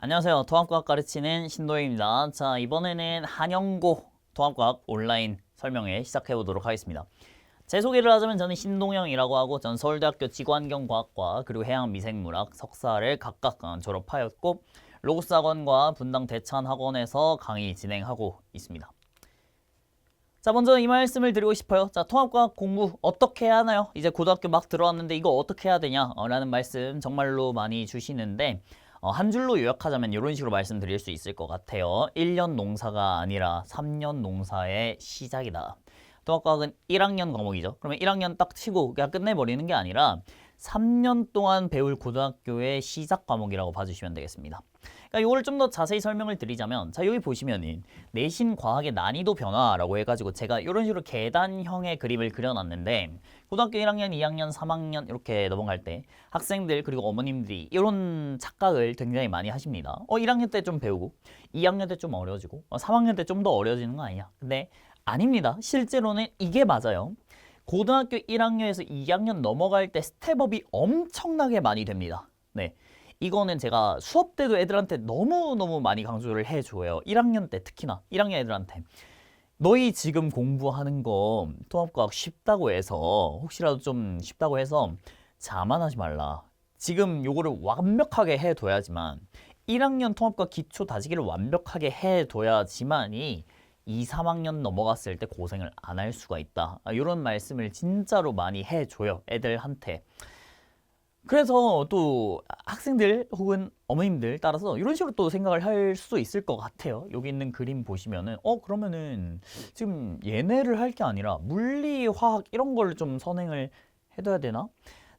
안녕하세요. 통합과학 가르치는 신도희입니다. 자, 이번에는 한영고 통합과학 온라인 설명회 시작해 보도록 하겠습니다. 제 소개를 하자면 저는 신동영이라고 하고 전 서울대학교 지구환경과학과 그리고 해양미생물학 석사를 각각 졸업하였고 로고스 학원과 분당 대찬학원에서 강의 진행하고 있습니다. 자, 먼저 이 말씀을 드리고 싶어요. 자, 통합과학 공부 어떻게 해야 하나요? 이제 고등학교 막 들어왔는데 이거 어떻게 해야 되냐? 라는 말씀 정말로 많이 주시는데 한 줄로 요약하자면 이런 식으로 말씀드릴 수 있을 것 같아요. 1년 농사가 아니라 3년 농사의 시작이다. 통합과학은 1학년 과목이죠. 그러면 1학년 딱 치고 그냥 끝내버리는 게 아니라 3년 동안 배울 고등학교의 시작 과목이라고 봐주시면 되겠습니다. 그러니까 이거를 좀 더 자세히 설명을 드리자면 자, 여기 보시면은 내신 과학의 난이도 변화라고 해가지고 제가 이런 식으로 계단형의 그림을 그려놨는데 고등학교 1학년, 2학년, 3학년 이렇게 넘어갈 때 학생들 그리고 어머님들이 이런 착각을 굉장히 많이 하십니다. 1학년 때 좀 배우고 2학년 때 좀 어려워지고 3학년 때 좀 더 어려워지는 거 아니냐. 근데 아닙니다. 실제로는 이게 맞아요. 고등학교 1학년에서 2학년 넘어갈 때 스텝업이 엄청나게 많이 됩니다. 네. 이거는 제가 수업 때도 애들한테 너무너무 많이 강조를 해줘요. 1학년 때 특히나 1학년 애들한테 너희 지금 공부하는 거 통합과학 쉽다고 해서 혹시라도 좀 쉽다고 해서 자만하지 말라. 지금 요거를 완벽하게 해둬야지만 1학년 통합과학 기초 다지기를 완벽하게 해둬야지만이 2, 3학년 넘어갔을 때 고생을 안 할 수가 있다. 이런 말씀을 진짜로 많이 해줘요. 애들한테. 그래서 또 학생들 혹은 어머님들 따라서 이런 식으로 또 생각을 할 수도 있을 것 같아요. 여기 있는 그림 보시면은 그러면은 지금 얘네를 할 게 아니라 물리, 화학 이런 걸 좀 선행을 해둬야 되나?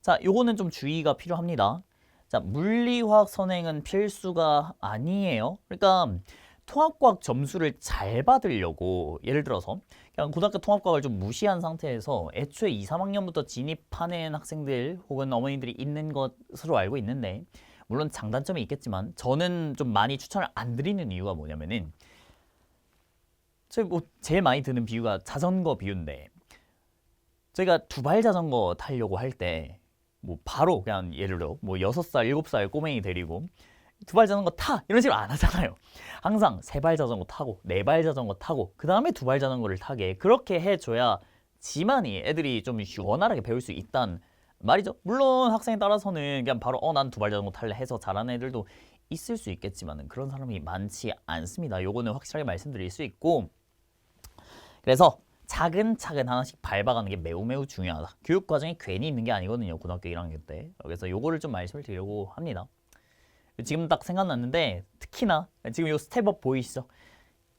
자, 요거는 좀 주의가 필요합니다. 자, 물리, 화학 선행은 필수가 아니에요. 그러니까 통합과학 점수를 잘 받으려고 예를 들어서 그냥 고등학교 통합과학을 좀 무시한 상태에서 애초에 2, 3학년부터 진입하는 학생들 혹은 어머니들이 있는 것으로 알고 있는데 물론 장단점이 있겠지만 저는 좀 많이 추천을 안 드리는 이유가 뭐냐면은 제일 많이 드는 비유가 자전거 비유인데 저희가 두발 자전거 타려고 할 때 뭐 바로 그냥 예를 들어 뭐 6살, 7살 꼬맹이 데리고 두발 자전거 타! 이런 식으로 안 하잖아요. 항상 3발 자전거 타고 4발 자전거 타고 그 다음에 2발 자전거를 타게 그렇게 해줘야지만이 애들이 좀 원활하게 배울 수 있단 말이죠. 물론 학생에 따라서는 그냥 바로 난 2발 자전거 탈래 해서 잘하는 애들도 있을 수 있겠지만 그런 사람이 많지 않습니다. 요거는 확실하게 말씀드릴 수 있고 그래서 차근차근 하나씩 밟아가는 게 매우 중요하다. 교육 과정이 괜히 있는 게 아니거든요. 고등학교 1학년 때. 그래서 요거를 좀 말씀을 드리려고 합니다. 지금 딱 생각났는데 특히나 지금 요 스텝업 보이시죠?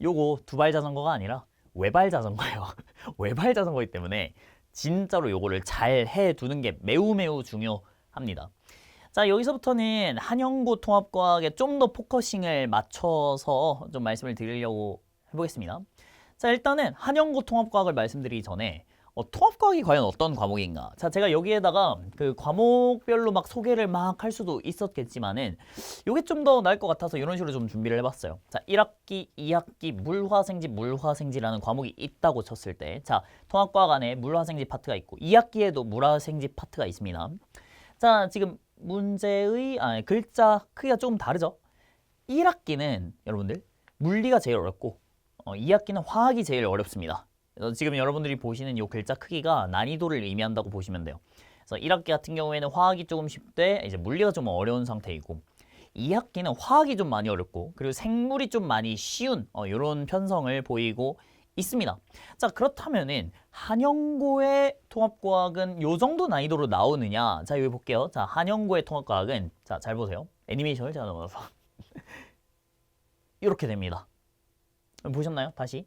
요거 두발 자전거가 아니라 외발 자전거예요. 외발 자전거이기 때문에 진짜로 요거를 잘 해두는 게 매우 중요합니다. 자, 여기서부터는 한영고 통합과학에 좀 더 포커싱을 맞춰서 좀 말씀을 드리려고 해보겠습니다. 자, 일단은 한영고 통합과학을 말씀드리기 전에 통합과학이 과연 어떤 과목인가? 자, 제가 여기에다가 그 과목별로 막 소개를 막 할 수도 있었겠지만은 요게 좀 더 나을 것 같아서 이런 식으로 좀 준비를 해봤어요. 자, 1학기, 2학기 물화생지라는 과목이 있다고 쳤을 때 자, 통합과학 안에 물화생지 파트가 있고 2학기에도 물화생지 파트가 있습니다. 자, 지금 문제의 글자 크기가 조금 다르죠? 1학기는 여러분들 물리가 제일 어렵고 2학기는 화학이 제일 어렵습니다. 지금 여러분들이 보시는 이 글자 크기가 난이도를 의미한다고 보시면 돼요. 그래서 1학기 같은 경우에는 화학이 조금 쉽되 이제 물리가 좀 어려운 상태이고 2학기는 화학이 좀 많이 어렵고 그리고 생물이 좀 많이 쉬운 이런 편성을 보이고 있습니다. 자, 그렇다면은 한영고의 통합과학은 요 정도 난이도로 나오느냐? 자, 여기 볼게요. 자, 한영고의 통합과학은 자, 잘 보세요. 애니메이션을 제가 넣어서 이렇게 됩니다. 보셨나요? 다시.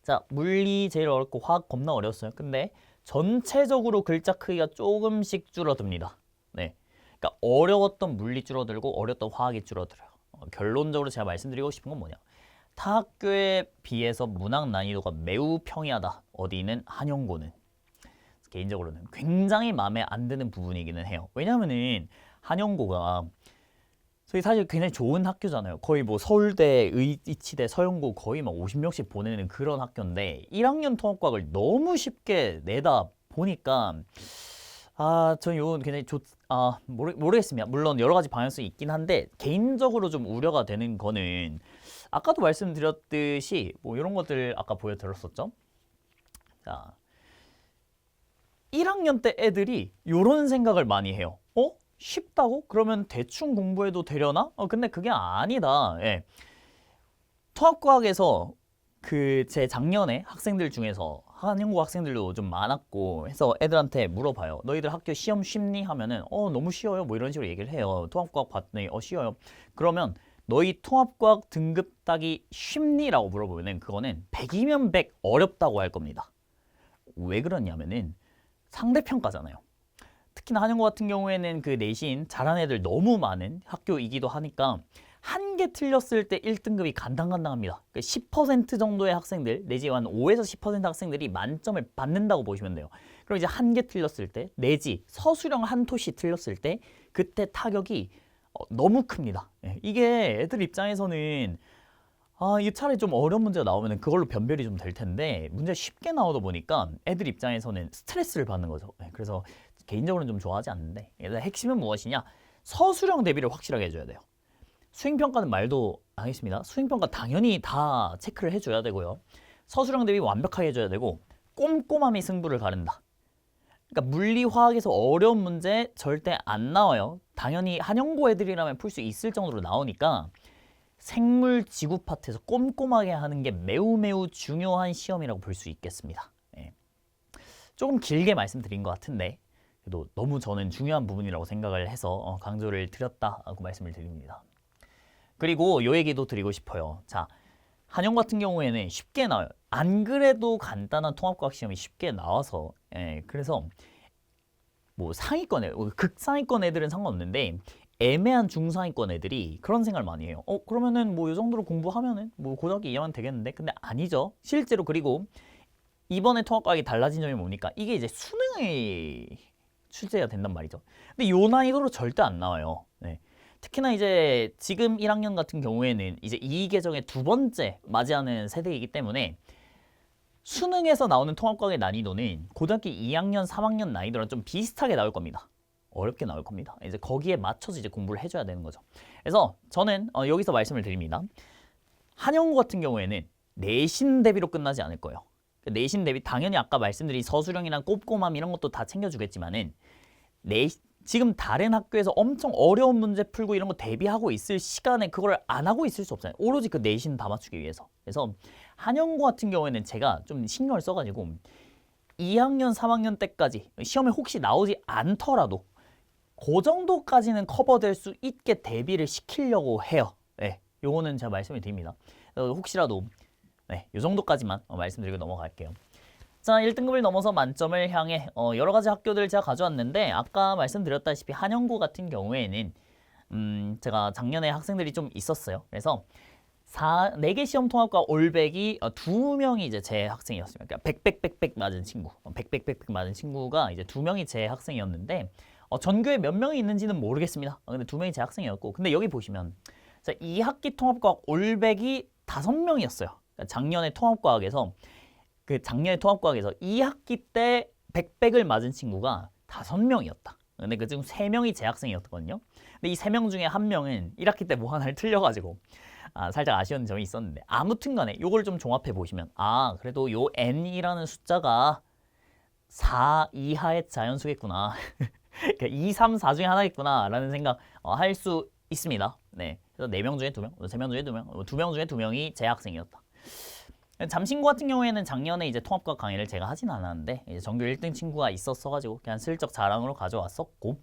자, 물리 제일 어렵고 화학 겁나 어려웠어요. 근데 전체적으로 글자 크기가 조금씩 줄어듭니다. 네, 그러니까 어려웠던 물리 줄어들고 어려웠던 화학이 줄어들어요. 결론적으로 제가 말씀드리고 싶은 건 뭐냐? 타 학교에 비해서 문학 난이도가 매우 평이하다. 어디는 한영고는 개인적으로는 굉장히 마음에 안 드는 부분이기는 해요. 왜냐면은 한영고가 저희 사실 굉장히 좋은 학교잖아요. 거의 뭐 서울대, 의치대, 서영고 거의 막 50명씩 보내는 그런 학교인데 1학년 통합과학을 너무 쉽게 내다 보니까 전 요건 굉장히 모르겠습니다. 물론 여러 가지 방향성이 있긴 한데 개인적으로 좀 우려가 되는 거는 아까도 말씀드렸듯이 뭐 이런 것들 아까 보여드렸었죠. 자, 1학년 때 애들이 요런 생각을 많이 해요. 쉽다고? 그러면 대충 공부해도 되려나? 근데 그게 아니다. 예. 통합과학에서 제 작년에 학생들 중에서 한영고 학생들도 좀 많았고 해서 애들한테 물어봐요. 너희들 학교 시험 쉽니? 하면은 너무 쉬워요. 뭐 이런 식으로 얘기를 해요. 통합과학 봤더니 쉬워요. 그러면 너희 통합과학 등급 따기 쉽니? 라고 물어보면은 그거는 100이면 100 어렵다고 할 겁니다. 왜 그러냐면은 상대평가잖아요. 특히나 한영고 같은 경우에는 그 내신 잘하는 애들 너무 많은 학교이기도 하니까 한 개 틀렸을 때 1등급이 간당간당합니다. 10% 정도의 학생들 내지 한 5에서 10% 학생들이 만점을 받는다고 보시면 돼요. 그럼 이제 한 개 틀렸을 때 내지 서술형 한 토시 틀렸을 때 그때 타격이 너무 큽니다. 이게 애들 입장에서는 이게 차라리 좀 어려운 문제가 나오면 그걸로 변별이 좀 될 텐데 문제가 쉽게 나오다 보니까 애들 입장에서는 스트레스를 받는 거죠. 그래서 개인적으로는 좀 좋아하지 않는데 핵심은 무엇이냐? 서술형 대비를 확실하게 해줘야 돼요. 수행평가는 말도 안 하겠습니다. 수행평가 당연히 다 체크를 해줘야 되고요. 서술형 대비 완벽하게 해줘야 되고 꼼꼼함이 승부를 가른다. 그러니까 물리, 화학에서 어려운 문제 절대 안 나와요. 당연히 한영고 애들이라면 풀 수 있을 정도로 나오니까 생물, 지구 파트에서 꼼꼼하게 하는 게 매우 매우 중요한 시험이라고 볼 수 있겠습니다. 조금 길게 말씀드린 것 같은데 그래도 너무 저는 중요한 부분이라고 생각을 해서 강조를 드렸다고 말씀을 드립니다. 그리고 요 얘기도 드리고 싶어요. 자, 한영 같은 경우에는 쉽게 나와요. 안 그래도 간단한 통합과학 시험이 쉽게 나와서 그래서 뭐 상위권 애, 극상위권 애들은 상관없는데 애매한 중상위권 애들이 그런 생각을 많이 해요. 그러면은 뭐 이 정도로 공부하면은 뭐 고등학교 2학년 되겠는데? 근데 아니죠. 실제로. 그리고 이번에 통합과학이 달라진 점이 뭡니까? 이게 이제 수능이 출제가 된단 말이죠. 근데 요 난이도로 절대 안 나와요. 특히나 이제 지금 1학년 같은 경우에는 이제 이 계정의 두 번째 맞이하는 세대이기 때문에 수능에서 나오는 통합과학의 난이도는 고등학교 2학년, 3학년 난이도랑 좀 비슷하게 나올 겁니다. 어렵게 나올 겁니다. 이제 거기에 맞춰서 이제 공부를 해줘야 되는 거죠. 그래서 저는 여기서 말씀을 드립니다. 한영고 같은 경우에는 내신 대비로 끝나지 않을 거예요. 내신 대비 당연히 아까 말씀드린 서술형이랑 꼼꼼함 이런 것도 다 챙겨주겠지만은 지금 다른 학교에서 엄청 어려운 문제 풀고 이런 거 대비하고 있을 시간에 그걸 안 하고 있을 수 없잖아요. 오로지 그 내신 다 맞추기 위해서. 그래서 한영고 같은 경우에는 제가 좀 신경을 써가지고 2학년, 3학년 때까지 시험에 혹시 나오지 않더라도 그 정도까지는 커버될 수 있게 대비를 시키려고 해요. 요거는 제가 말씀을 드립니다. 혹시라도 요 정도까지만 말씀드리고 넘어갈게요. 자, 1등급을 넘어서 만점을 향해 여러 가지 학교들 제가 가져왔는데 아까 말씀드렸다시피 한영고 같은 경우에는 제가 작년에 학생들이 좀 있었어요. 그래서 4개 시험 통합과 올백이 2명이 이제 제 학생이었습니다. 그러니까 100 맞은 친구, 100 맞은 친구가 이제 2명이 제 학생이었는데 전교에 몇 명이 있는지는 모르겠습니다. 근데 2명이 제 학생이었고, 근데 여기 보시면 자, 2학기 통합과학 올백이 5명이었어요. 그러니까 작년에 통합과학에서 2학기 때 100을 맞은 친구가 5명이었다. 근데 그중 3명이 재 학생이었거든요. 근데 이 3명 중에 1명은 1학기 때 뭐 하나를 틀려가지고 살짝 아쉬운 점이 있었는데 아무튼 간에 요걸 좀 종합해 보시면 그래도 요 n이라는 숫자가 4 이하의 자연수겠구나. 그러니까 2, 3, 4 중에 하나겠구나 라는 생각 할 수 있습니다. 그래서 4명 중에 2명, 3명 중에 2명, 2명 중에 2명이 재 학생이었다. 잠신고 같은 경우에는 작년에 이제 통합과학 강의를 제가 하진 않았는데 이제 전교 1등 친구가 있었어가지고 그냥 슬쩍 자랑으로 가져왔었고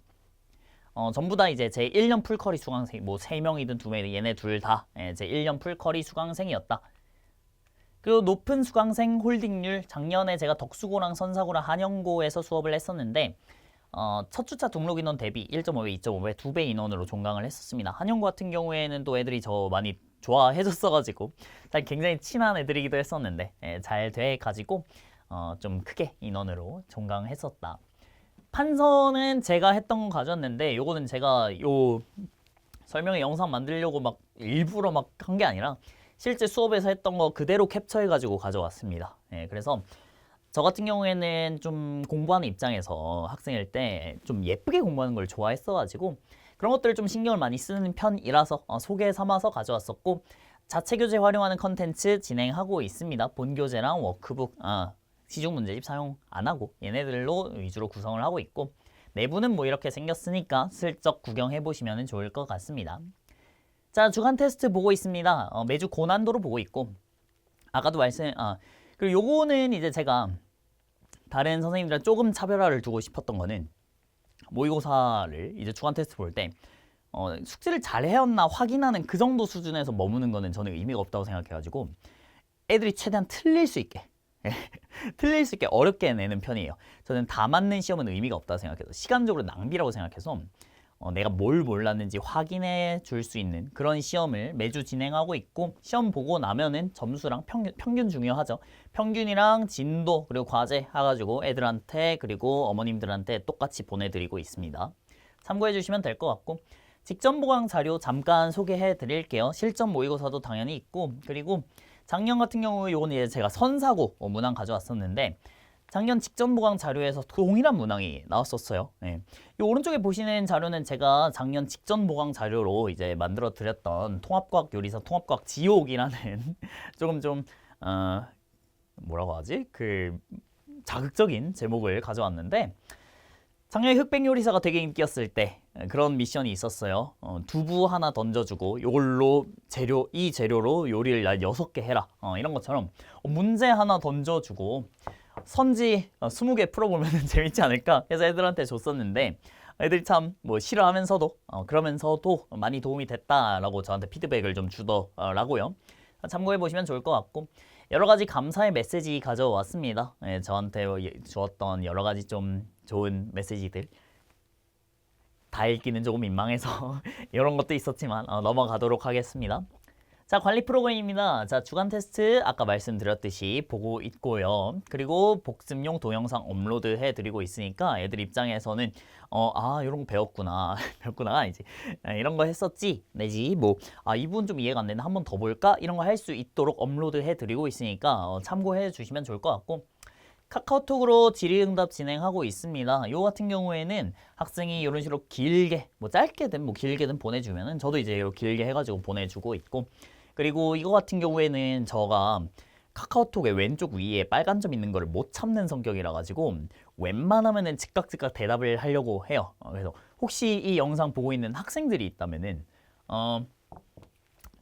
전부 다 이제 제 1년 풀커리 수강생, 뭐 3명이든 2명이든 얘네 둘 다 제 1년 풀커리 수강생이었다. 그리고 높은 수강생 홀딩률, 작년에 제가 덕수고랑 선사고랑 한영고에서 수업을 했었는데 첫 주차 등록 인원 대비 1.5배, 2.5배, 2배 인원으로 종강을 했었습니다. 한영고 같은 경우에는 또 애들이 저 많이 좋아해줬어가지고 굉장히 친한 애들이기도 했었는데 잘 돼가지고 좀 크게 인원으로 종강했었다. 판서는 제가 했던 거 가져왔는데 요거는 제가 요 설명회 영상 만들려고 막 일부러 막 한 게 아니라 실제 수업에서 했던 거 그대로 캡처해가지고 가져왔습니다. 그래서 저 같은 경우에는 좀 공부하는 입장에서 학생일 때 좀 예쁘게 공부하는 걸 좋아했어가지고 그런 것들을 좀 신경을 많이 쓰는 편이라서 소개 삼아서 가져왔었고, 자체 교재 활용하는 컨텐츠 진행하고 있습니다. 본 교재랑 워크북, 시중 문제집 사용 안 하고 얘네들로 위주로 구성을 하고 있고, 내부는 뭐 이렇게 생겼으니까 슬쩍 구경해 보시면 좋을 것 같습니다. 자, 주간 테스트 보고 있습니다. 매주 고난도로 보고 있고, 아까도 그리고 요거는 이제 제가 다른 선생님들랑 조금 차별화를 두고 싶었던 거는, 모의고사를 이제 주간 테스트 볼 때 숙제를 잘 해왔나 확인하는 그 정도 수준에서 머무는 거는 저는 의미가 없다고 생각해가지고, 애들이 최대한 틀릴 수 있게 틀릴 수 있게 어렵게 내는 편이에요. 저는 다 맞는 시험은 의미가 없다고 생각해서, 시간적으로 낭비라고 생각해서 내가 뭘 몰랐는지 확인해 줄 수 있는 그런 시험을 매주 진행하고 있고, 시험 보고 나면은 점수랑 평균 중요하죠. 평균이랑 진도 그리고 과제 해가지고 애들한테 그리고 어머님들한테 똑같이 보내드리고 있습니다. 참고해 주시면 될 것 같고, 직전 보강 자료 잠깐 소개해 드릴게요. 실전 모의고사도 당연히 있고, 그리고 작년 같은 경우 요건 이제 제가 선사고 문항 가져왔었는데, 작년 직전 보강 자료에서 동일한 문항이 나왔었어요. 네. 이 오른쪽에 보시는 자료는 제가 작년 직전 보강 자료로 이제 만들어 드렸던 통합과학 요리사 통합과학 지옥이라는 조금 좀 뭐라고 하지? 그 자극적인 제목을 가져왔는데, 작년에 흑백 요리사가 되게 인기였을 때 그런 미션이 있었어요. 두부 하나 던져주고 이걸로 이 재료로 요리를 6개 해라. 이런 것처럼 문제 하나 던져주고 선지 20개 풀어보면 재밌지 않을까 해서 애들한테 줬었는데, 애들이 참 뭐 싫어하면서도 그러면서도 많이 도움이 됐다라고 저한테 피드백을 좀 주더라고요. 참고해 보시면 좋을 것 같고, 여러 가지 감사의 메시지 가져왔습니다. 네, 저한테 주었던 여러 가지 좀 좋은 메시지들 다 읽기는 조금 민망해서 이런 것도 있었지만 넘어가도록 하겠습니다. 자, 관리 프로그램입니다. 자, 주간 테스트 아까 말씀드렸듯이 보고 있고요. 그리고 복습용 동영상 업로드 해드리고 있으니까 애들 입장에서는 이런 거 배웠구나 배웠구나 이제 이런 거 했었지 내지 이 부분 좀 이해가 안 되는데 한 번 더 볼까 이런 거 할 수 있도록 업로드 해드리고 있으니까 참고해 주시면 좋을 것 같고, 카카오톡으로 질의응답 진행하고 있습니다. 요 같은 경우에는 학생이 이런 식으로 길게 짧게든 길게든 보내주면은 저도 이제 이렇게 길게 해가지고 보내주고 있고, 그리고 이거 같은 경우에는 제가 카카오톡의 왼쪽 위에 빨간 점 있는 거를 못 참는 성격이라 가지고 웬만하면은 즉각 대답을 하려고 해요. 그래서 혹시 이 영상 보고 있는 학생들이 있다면은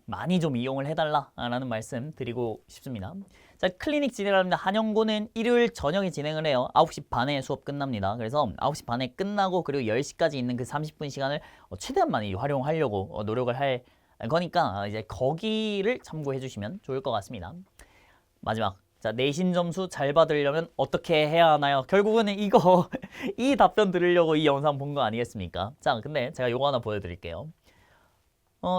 많이 좀 이용을 해달라라는 말씀 드리고 싶습니다. 자, 클리닉 진행합니다. 한영고는 일요일 저녁에 진행을 해요. 9시 반에 수업 끝납니다. 그래서 9시 반에 끝나고 그리고 10시까지 있는 그 30분 시간을 최대한 많이 활용하려고 노력을 할 거니까 이제 거기를 참고해 주시면 좋을 것 같습니다. 마지막, 자, 내신 점수 잘 받으려면 어떻게 해야 하나요? 결국은 이거 이 답변 들으려고 이 영상 본 거 아니겠습니까? 자, 근데 제가 요거 하나 보여드릴게요.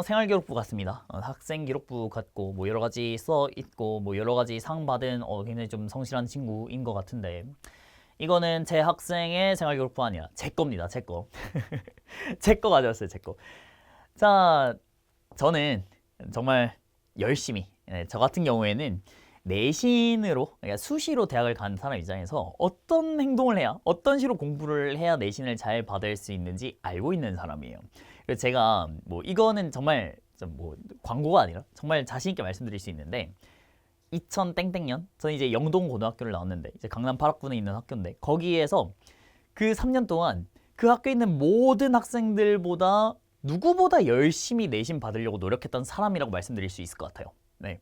생활기록부 같습니다. 학생기록부 같고 여러 가지 써 있고 여러 가지 상 받은 굉장히 좀 성실한 친구인 것 같은데, 이거는 제 학생의 생활기록부 아니라 제 겁니다. 제 거. 제 거 가져왔어요. 제 거. 자, 저는 정말 열심히, 저 같은 경우에는 내신으로, 그러니까 수시로 대학을 간 사람 입장에서 어떤 행동을 해야, 어떤 식으로 공부를 해야 내신을 잘 받을 수 있는지 알고 있는 사람이에요. 그래서 제가 이거는 정말 광고가 아니라 정말 자신 있게 말씀드릴 수 있는데, 2000땡땡년 저는 이제 영동고등학교를 나왔는데, 이제 강남 8학군에 있는 학교인데, 거기에서 그 3년 동안 그 학교에 있는 모든 학생들보다 누구보다 열심히 내신 받으려고 노력했던 사람이라고 말씀드릴 수 있을 것 같아요. 네.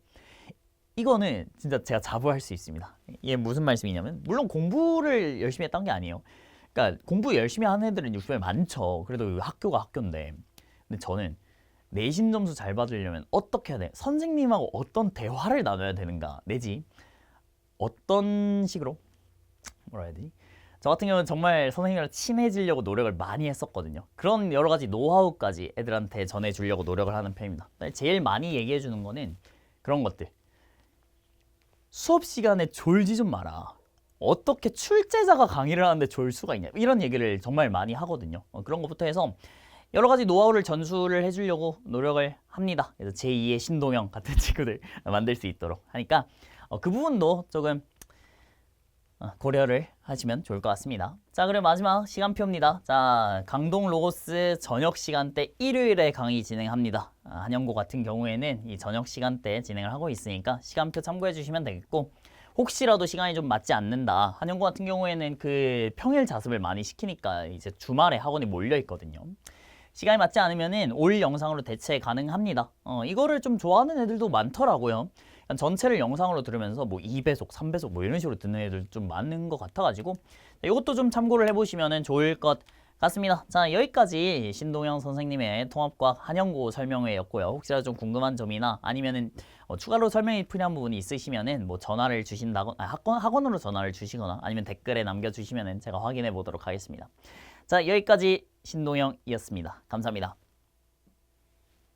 이거는 진짜 제가 자부할 수 있습니다. 이게 무슨 말씀이냐면, 물론 공부를 열심히 했던 게 아니에요. 그러니까 공부 열심히 하는 애들은 요즘에 많죠. 그래도 학교가 학교인데. 근데 저는 내신 점수 잘 받으려면 어떻게 해야 돼? 선생님하고 어떤 대화를 나눠야 되는가? 내지 어떤 식으로 뭐라 해야 되지? 저 같은 경우는 정말 선생님이랑 친해지려고 노력을 많이 했었거든요. 그런 여러 가지 노하우까지 애들한테 전해주려고 노력을 하는 편입니다. 제일 많이 얘기해 주는 거는 그런 것들. 수업 시간에 졸지 좀 마라. 어떻게 출제자가 강의를 하는데 졸 수가 있냐, 이런 얘기를 정말 많이 하거든요. 그런 것부터 해서 여러 가지 노하우를 전수를 해주려고 노력을 합니다. 그래서 제2의 신동영 같은 친구들 만들 수 있도록 하니까 그 부분도 조금 고려를 하시면 좋을 것 같습니다. 자, 그리고 마지막 시간표입니다. 자, 강동 로고스 저녁 시간대 일요일에 강의 진행합니다. 한영고 같은 경우에는 이 저녁 시간대에 진행을 하고 있으니까 시간표 참고해 주시면 되겠고, 혹시라도 시간이 좀 맞지 않는다. 한영고 같은 경우에는 그 평일 자습을 많이 시키니까 이제 주말에 학원이 몰려 있거든요. 시간이 맞지 않으면은 올 영상으로 대체 가능합니다. 이거를 좀 좋아하는 애들도 많더라고요. 전체를 영상으로 들으면서 뭐 2배속, 3배속 뭐 이런 식으로 듣는 애들 좀 많은 것 같아가지고 이것도 좀 참고를 해보시면 좋을 것 같습니다. 자, 여기까지 신동영 선생님의 통합과학 한영고 설명회였고요. 혹시라도 좀 궁금한 점이나 아니면은 추가로 설명이 필요한 부분이 있으시면은 뭐 전화를 주신다거나 학원으로 전화를 주시거나 아니면 댓글에 남겨주시면은 제가 확인해 보도록 하겠습니다. 자, 여기까지 신동영이었습니다. 감사합니다.